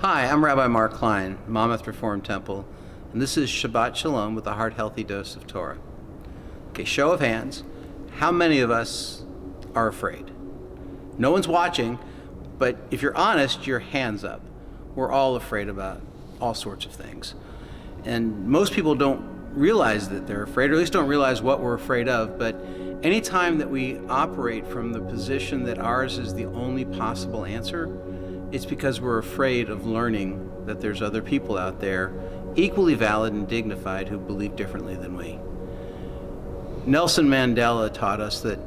Hi, I'm Rabbi Marc Kline, Monmouth Reformed Temple, and this is Shabbat Shalom with a heart-healthy dose of Torah. Okay, show of hands, how many of us are afraid? No one's watching, but if you're honest, your hand's up. We're all afraid about all sorts of things. And most people don't realize that they're afraid, or at least don't realize what we're afraid of, but anytime that we operate from the position that ours is the only possible answer, it's because we're afraid of learning that there's other people out there equally valid and dignified who believe differently than we. Nelson Mandela taught us that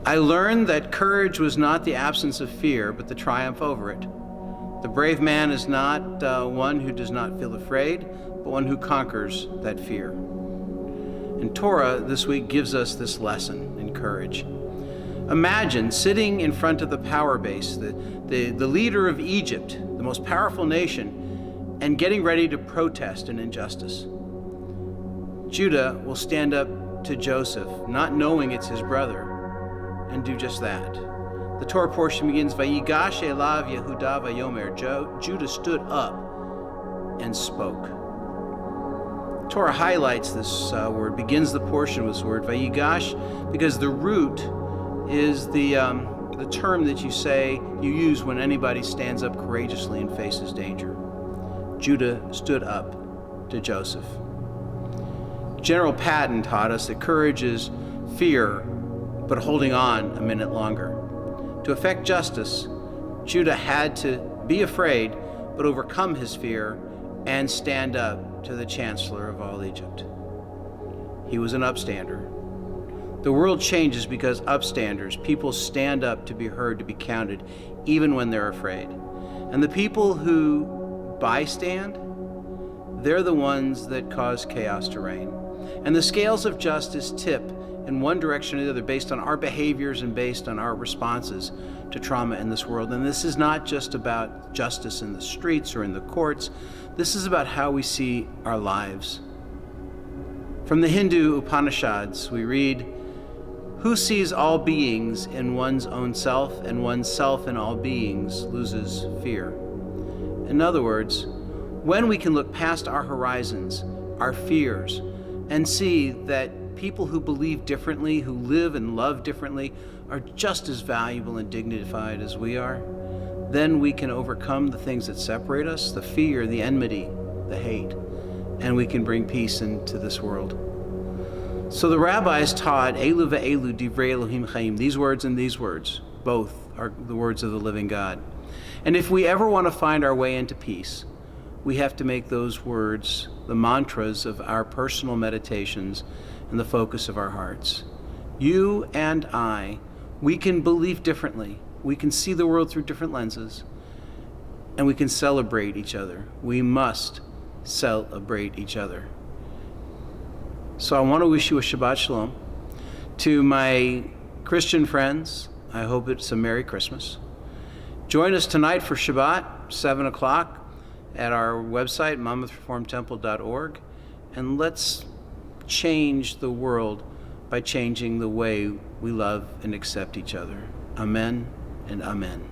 I learned that courage was not the absence of fear, but the triumph over it. The brave man is not one who does not feel afraid, but one who conquers that fear. And Torah this week gives us this lesson in courage. Imagine sitting in front of the power base, the leader of Egypt, the most powerful nation, and getting ready to protest an injustice. Judah will stand up to Joseph, not knowing it's his brother, and do just that. The Torah portion begins, Vayigash elav Yehuda vayomer. Judah stood up and spoke. Torah highlights this word, begins the portion with this word, Vayigash, because the root is the term that you use when anybody stands up courageously and faces danger. Judah stood up to Joseph. General Patton taught us that courage is fear, but holding on a minute longer. To effect justice, Judah had to be afraid, but overcome his fear and stand up to the chancellor of all Egypt. He was an upstander. The world changes because upstanders, people stand up to be heard, to be counted, even when they're afraid. And the people who bystand, they're the ones that cause chaos to reign. And the scales of justice tip in one direction or the other based on our behaviors and based on our responses to trauma in this world. And this is not just about justice in the streets or in the courts. This is about how we see our lives. From the Hindu Upanishads, we read, "Who sees all beings in one's own self and one's self in all beings loses fear." In other words, when we can look past our horizons, our fears, and see that people who believe differently, who live and love differently, are just as valuable and dignified as we are, then we can overcome the things that separate us, the fear, the enmity, the hate, and we can bring peace into this world. So the rabbis taught, Elu ve'elu divrei Elohim chaim, these words and these words, both are the words of the living God. And if we ever want to find our way into peace, we have to make those words the mantras of our personal meditations and the focus of our hearts. You and I, we can believe differently. We can see the world through different lenses, and we can celebrate each other. We must celebrate each other. So I want to wish you a Shabbat Shalom. To my Christian friends, I hope it's a Merry Christmas. Join us tonight for Shabbat, 7 o'clock, at our website, monmouthreformedtemple.org, and let's change the world by changing the way we love and accept each other. Amen and amen.